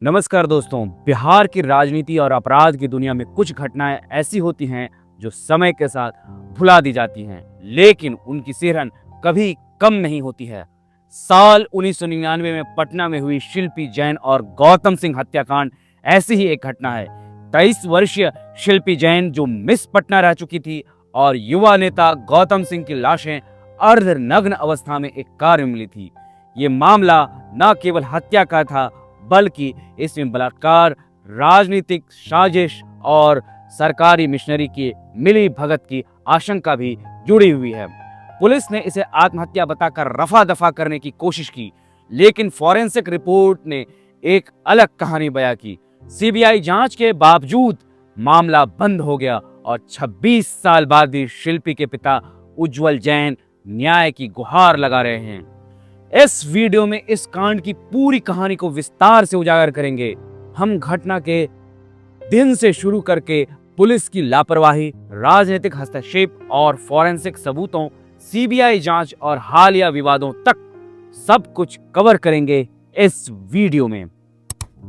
नमस्कार दोस्तों। बिहार की राजनीति और अपराध की दुनिया में कुछ घटनाएं ऐसी होती हैं जो समय के साथ भुला दी जाती हैं, लेकिन उनकी सिरहन कभी कम नहीं होती है। साल 1999 में पटना में हुई शिल्पी जैन और गौतम सिंह हत्याकांड ऐसी ही एक घटना है। 23 वर्षीय शिल्पी जैन जो मिस पटना रह चुकी थी और युवा नेता गौतम सिंह की लाशें अर्धनग्न अवस्था में एक कार में मिली थी। ये मामला न केवल हत्या का था बल्कि इसमें बलात्कार, राजनीतिक साजिश और सरकारी मिशनरी की मिली भगत की आशंका भी जुड़ी हुई है। पुलिस ने इसे आत्महत्या बताकर रफा दफा करने की कोशिश की, लेकिन फॉरेंसिक रिपोर्ट ने एक अलग कहानी बयां की। सीबीआई जांच के बावजूद मामला बंद हो गया और 26 साल बाद भी शिल्पी के पिता उज्जवल जैन न्याय की गुहार लगा रहे हैं। इस वीडियो में इस कांड की पूरी कहानी को विस्तार से उजागर करेंगे। हम घटना के दिन से शुरू करके पुलिस की लापरवाही, राजनीतिक हस्तक्षेप और फॉरेंसिक सबूतों, सीबीआई जांच और हालिया विवादों तक सब कुछ कवर करेंगे इस वीडियो में।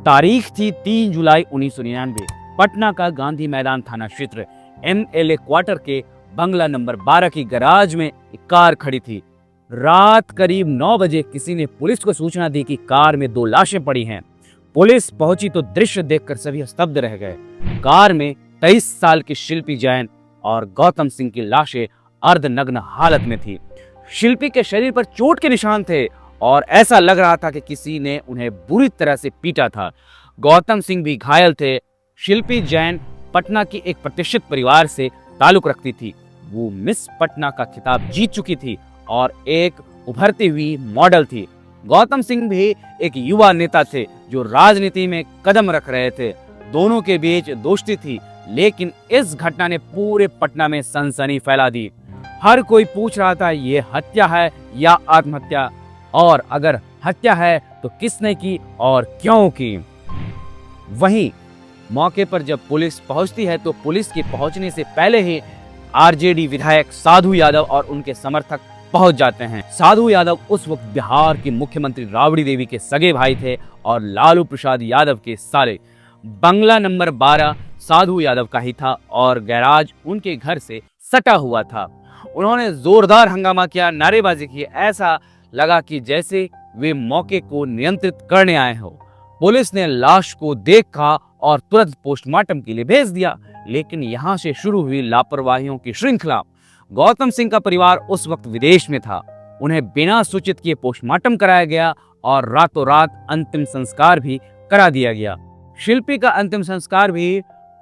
तारीख थी 3 जुलाई 1999। पटना का गांधी मैदान थाना क्षेत्र MLA क्वार्टर के बंगला नंबर 12 की गैराज में एक कार खड़ी थी। रात करीब 9 बजे किसी ने पुलिस को सूचना दी कि कार में 2 लाशें पड़ी हैं। पुलिस पहुंची तो दृश्य देखकर सभी स्तब्ध रह गए। कार में 23 साल की शिल्पी जैन और गौतम सिंह की लाशें अर्धनग्न हालत में थी। शिल्पी के शरीर पर चोट के निशान थे और ऐसा लग रहा था कि किसी ने उन्हें बुरी तरह से पीटा था। गौतम सिंह भी घायल थे। शिल्पी जैन पटना की एक प्रतिष्ठित परिवार से ताल्लुक रखती थी। वो मिस पटना का खिताब जीत चुकी थी और एक उभरती हुई मॉडल थी। गौतम सिंह भी एक युवा नेता थे जो राजनीति में कदम रख रहे थे। दोनों के बीच दोस्ती थी, लेकिन इस घटना ने पूरे पटना में सनसनी फैला दी। हर कोई पूछ रहा था ये हत्या है या आत्महत्या, और अगर हत्या है तो किसने की और क्यों की। वहीं मौके पर जब पुलिस पहुंचती है तो पुलिस के पहुंचने से पहले ही आरजेडी विधायक साधु यादव और उनके समर्थक पहुंच जाते हैं। साधु यादव उस वक्त बिहार के मुख्यमंत्री राबड़ी देवी के सगे भाई थे और लालू प्रसाद यादव के साले। बंगला नंबर 12 साधु यादव का ही था और गैराज उनके घर से सटा हुआ था। उन्होंने जोरदार हंगामा किया, नारेबाजी की। ऐसा लगा कि जैसे वे मौके को नियंत्रित करने आए हो। पुलिस ने लाश को देखा और तुरंत पोस्टमार्टम के लिए भेज दिया, लेकिन यहाँ से शुरू हुई लापरवाहियों की श्रृंखला। गौतम सिंह का परिवार उस वक्त विदेश में था। उन्हें बिना सूचित किए पोस्टमार्टम कराया गया और रातों रात अंतिम संस्कार भी करा दिया गया। शिल्पी का अंतिम संस्कार भी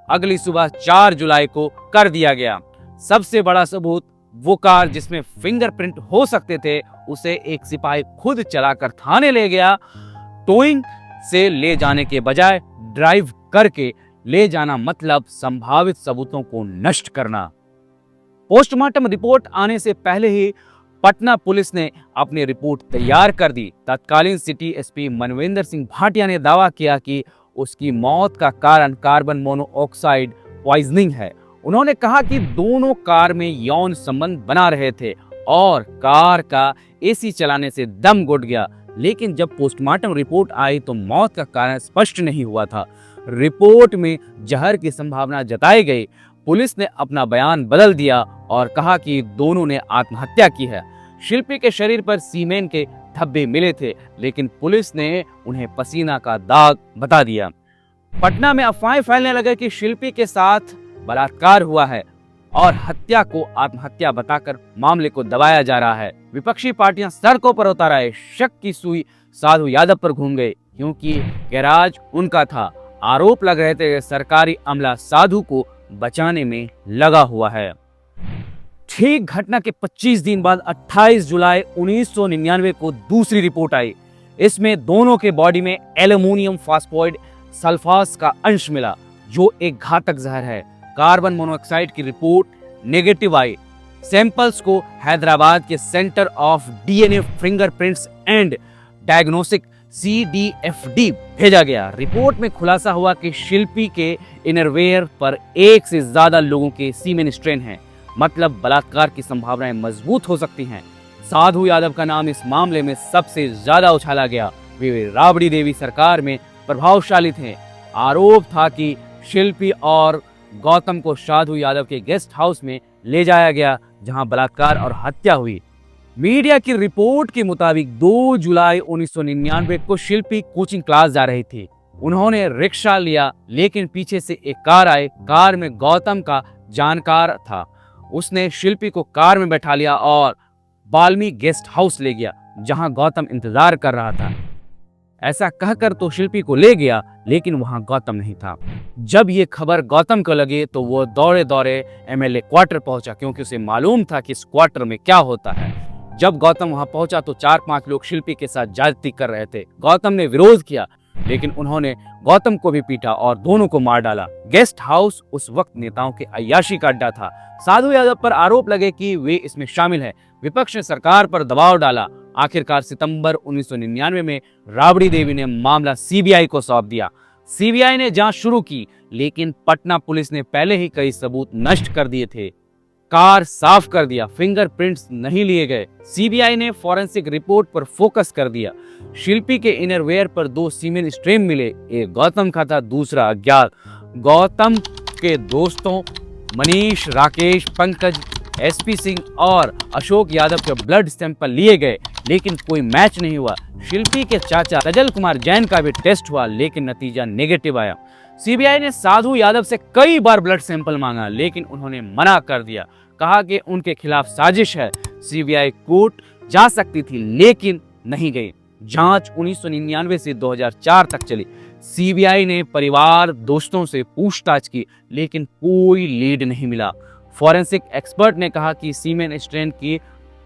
अगली सुबह 4 जुलाई को कर दिया गया। सबसे बड़ा सबूत, वो कार जिसमें फिंगरप्रिंट हो सकते थे, उसे एक सिपाही खुद चलाकर थाने ले गया। टोइंग से ले जाने के बजाय ड्राइव करके ले जाना मतलब संभावित सबूतों को नष्ट करना। पोस्टमार्टम रिपोर्ट आने से पहले ही पटना पुलिस ने अपनी रिपोर्ट तैयार कर दी। तत्कालीन सिटी एसपी मनविंदर सिंह भाटिया ने दावा किया कि उसकी मौत का कारण कार्बन मोनोऑक्साइड पॉइजनिंग है। उन्होंने कहा कि दोनों कार में यौन संबंध बना रहे थे और कार का एसी चलाने से दम घुट गया। लेकिन जब पोस्टमार्टम रिपोर्ट आई तो मौत का कारण स्पष्ट नहीं हुआ था। रिपोर्ट में जहर की संभावना जताई गई। पुलिस ने अपना बयान बदल दिया और कहा कि दोनों ने आत्महत्या की है। शिल्पी के शरीर पर सीमेंट के धब्बे मिले थे, लेकिन पुलिस ने उन्हें पसीना का दाग बता दिया। पटना में अफवाहें फैलने लगे कि शिल्पी के साथ बलात्कार हुआ है और हत्या को आत्महत्या बताकर मामले को दबाया जा रहा है। विपक्षी पार्टियां सड़कों पर उतर आए। शक की सुई साधु यादव पर घूम गई, क्योंकि गैराज उनका था। आरोप लग रहे थे सरकारी अमला साधु को बचाने में लगा हुआ है। ठीक घटना के 25 दिन बाद 28 जुलाई 1999 को दूसरी रिपोर्ट आई। इसमें दोनों के बॉडी में एल्युमिनियम फॉस्फोइड सल्फास का अंश मिला, जो एक घातक जहर है। कार्बन मोनोऑक्साइड की रिपोर्ट नेगेटिव आई। सैंपल्स को हैदराबाद के centre of DNA fingerprints and diagnostic CDFD भेजा गया। रिपोर्ट में खुलासा हुआ कि शिल्पी के इनरवेयर पर 1 से ज्यादा लोगों के सीमेन स्ट्रेन हैं, मतलब बलात्कार की संभावनाएं मजबूत हो सकती हैं। साधु यादव का नाम इस मामले में सबसे ज्यादा उछाला गया। वे राबड़ी देवी सरकार में प्रभावशाली थे। आरोप था कि शिल्पी और गौतम को साधु यादव के गेस्ट हाउस में ले जाया गया, जहां बलात्कार और हत्या हुई। मीडिया की रिपोर्ट के मुताबिक 2 जुलाई 1999 को शिल्पी कोचिंग क्लास जा रही थी। उन्होंने रिक्शा लिया, लेकिन पीछे से एक कार आई। कार में गौतम का जानकार था। उसने शिल्पी को कार में बैठा लिया और बाल्मी गेस्ट हाउस ले गया, जहां गौतम इंतजार कर रहा था। ऐसा कहकर तो शिल्पी को ले गया, लेकिन वहां गौतम नहीं था। जब ये खबर गौतम को लगी तो वो दौड़े दौड़े एमएलए क्वार्टर पहुंचा, क्योंकि उसे मालूम था कि इस क्वार्टर में क्या होता है। जब गौतम वहां पहुंचा तो 4-5 लोग शिल्पी के साथ ज्यादती कर रहे थे। गौतम ने विरोध किया, लेकिन उन्होंने गौतम को भी पीटा और दोनों को मार डाला। गेस्ट हाउस उस वक्त नेताओं के अय्याशी का अड्डा था। साधु यादव पर आरोप लगे कि वे इसमें शामिल है। विपक्ष ने सरकार पर दबाव डाला। आखिरकार सितंबर 1999 में राबड़ी देवी ने मामला सीबीआई को सौंप दिया। सीबीआई ने जांच शुरू की, लेकिन पटना पुलिस ने पहले ही कई सबूत नष्ट कर दिए थे। कार साफ कर दिया, फिंगरप्रिंट्स नहीं लिए गए। सीबीआई ने फॉरेंसिक रिपोर्ट पर फोकस कर दिया। शिल्पी के इनरवेयर पर 2 सीमेन स्ट्रेम मिले, एक गौतम का था, दूसरा अज्ञात। गौतम के दोस्तों मनीष, राकेश, पंकज, एसपी सिंह और अशोक यादव के ब्लड सैंपल लिए गए, लेकिन कोई मैच नहीं हुआ। शिल्पी के चाचा सजल कुमार जैन का भी टेस्ट हुआ, लेकिन नतीजा नेगेटिव आया। सीबीआई ने साधु यादव से कई बार ब्लड सैंपल मांगा, लेकिन उन्होंने मना कर दिया। कहा कि उनके खिलाफ साजिश है। सीबीआई कोर्ट जा सकती थी, लेकिन नहीं गई। जांच 1999 से 2004 तक चली। सीबीआई ने परिवार, दोस्तों से पूछताछ की, लेकिन कोई लीड नहीं मिला। फॉरेंसिक एक्सपर्ट ने कहा कि सीमेन स्ट्रेन की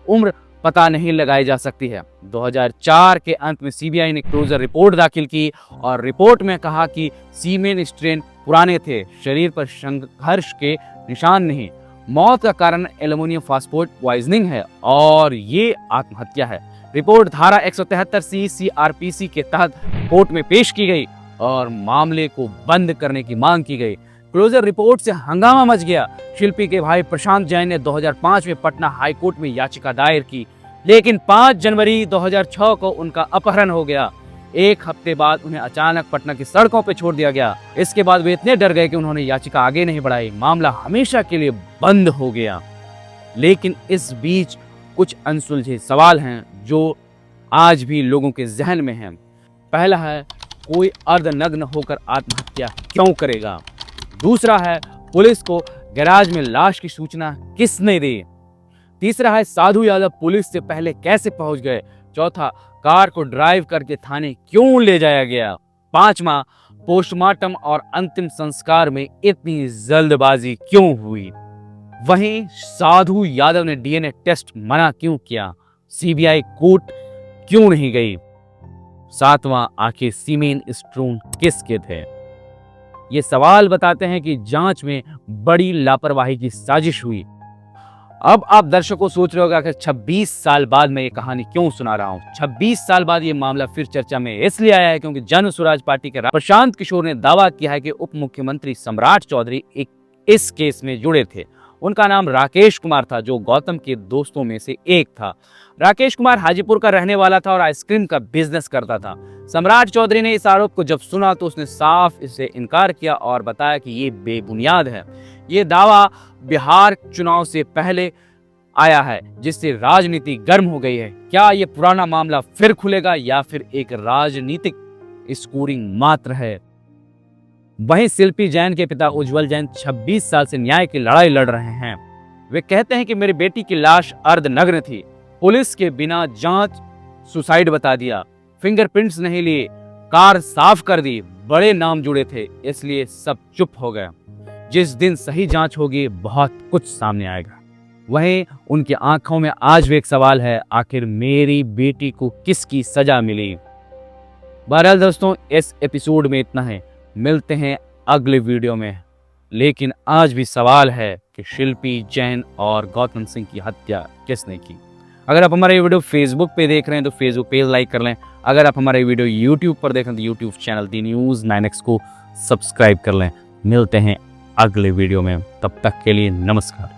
उम्र पता नहीं लगाई जा सकती है। 2004 के अंत में सीबीआई ने क्लोजर रिपोर्ट दाखिल की और रिपोर्ट में कहा कि सीमेन स्ट्रेन पुराने थे, शरीर पर संघर्ष के निशान नहीं। मौत का कारण एल्युमिनियम फास्फोरेट पॉइजनिंग है और ये आत्महत्या है। रिपोर्ट धारा 173C सीआरपीसी के तहत कोर्ट में पेश की गई और मामले को बंद करने की मांग की गई। क्लोजर रिपोर्ट से हंगामा मच गया। शिल्पी के भाई प्रशांत जैन ने 2005 में पटना हाई कोर्ट में याचिका दायर की, लेकिन 5 जनवरी 2006 को उनका अपहरण हो गया। 1 हफ्ते बाद उन्हें अचानक पटना की सड़कों पर छोड़ दिया गया। इसके बाद वे इतने डर गए कि उन्होंने याचिका आगे नहीं बढ़ाई। मामला हमेशा के लिए बंद हो गया। लेकिन इस बीच कुछ अनसुलझे सवाल हैं जो आज भी लोगों के जहन में हैं। पहला है, कोई अर्धनग्न होकर आत्महत्या क्यों करेगा? दूसरा है, पुलिस को गैराज में लाश की सूचना किसने दी? तीसरा है, साधु यादव पुलिस से पहले कैसे पहुंच गए? चौथा, कार को ड्राइव करके थाने क्यों ले जाया गया? पांचवा, पोस्टमार्टम और अंतिम संस्कार में इतनी जल्दबाजी क्यों हुई? वहीं साधु यादव ने डीएनए टेस्ट मना क्यों किया? सीबीआई कोर्ट क्यों नहीं गई? सातवां, आखिर सीमेन स्ट्रोन किसके थे? ये सवाल बताते हैं कि जांच में बड़ी लापरवाही की साजिश हुई। अब आप दर्शकों सोच रहे होगा कि 26 साल बाद मैं ये कहानी क्यों सुना रहा हूं। 26 साल बाद ये मामला फिर चर्चा में इसलिए आया है क्योंकि जन स्वराज पार्टी के प्रशांत किशोर ने दावा किया है कि उप मुख्यमंत्री सम्राट चौधरी इस केस में जुड़े थे। उनका नाम राकेश कुमार था, जो गौतम के दोस्तों में से एक था। राकेश कुमार हाजीपुर का रहने वाला था और आइसक्रीम का बिजनेस करता था। सम्राट चौधरी ने इस आरोप को जब सुना तो उसने साफ इससे इनकार किया और बताया कि ये बेबुनियाद है। ये दावा बिहार चुनाव से पहले आया है, जिससे राजनीति गर्म हो गई है। क्या ये पुराना मामला फिर खुलेगा या फिर एक राजनीतिक स्कोरिंग मात्र है? वहीं शिल्पी जैन के पिता उज्जवल जैन 26 साल से न्याय की लड़ाई लड़ रहे हैं। वे कहते हैं कि मेरी बेटी की लाश अर्धनग्न थी, पुलिस के बिना जांच सुसाइड बता दिया, फिंगरप्रिंट्स नहीं लिए, कार साफ कर दी, बड़े नाम जुड़े थे, इसलिए सब चुप हो गया। जिस दिन सही जांच होगी बहुत कुछ सामने आएगा। वहीं उनकी आंखों में आज भी एक सवाल है, आखिर मेरी बेटी को किसकी सजा मिली? बहरहाल दोस्तों, इस एपिसोड में इतना है। मिलते हैं अगले वीडियो में। लेकिन आज भी सवाल है कि शिल्पी जैन और गौतम सिंह की हत्या किसने की? अगर आप हमारा ये वीडियो फेसबुक पे देख रहे हैं तो फेसबुक पेज लाइक कर लें। अगर आप हमारा ये वीडियो यूट्यूब पर देख रहे हैं तो यूट्यूब चैनल दी न्यूज़ 9X को सब्सक्राइब कर लें। मिलते हैं अगले वीडियो में, तब तक के लिए नमस्कार।